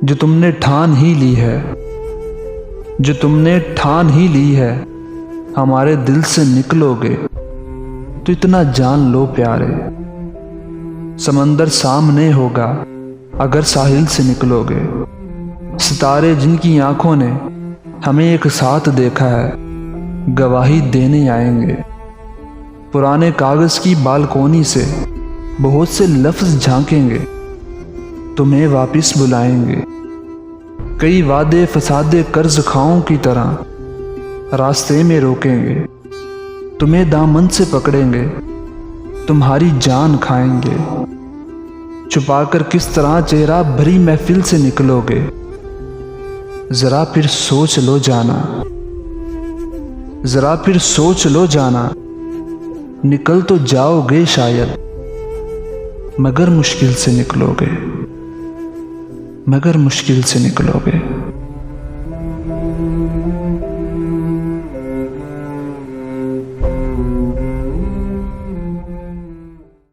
जो तुमने ठान ही ली है, जो तुमने ठान ही ली है, हमारे दिल से निकलोगे तो इतना जान लो प्यारे, समंदर सामने होगा अगर साहिल से निकलोगे। सितारे जिनकी आंखों ने हमें एक साथ देखा है, गवाही देने आएंगे। पुराने कागज की बालकोनी से बहुत से लफ्ज झांकेंगे, तुम्हें वापस बुलाएंगे। कई वादे फसादे कर्ज खाओं की तरह रास्ते में रोकेंगे, तुम्हें दामन से पकड़ेंगे, तुम्हारी जान खाएंगे। छुपाकर किस तरह चेहरा भरी महफिल से निकलोगे, जरा फिर सोच लो जाना, जरा फिर सोच लो जाना। निकल तो जाओगे शायद, मगर मुश्किल से निकलोगे, मगर मुश्किल से निकलोगे।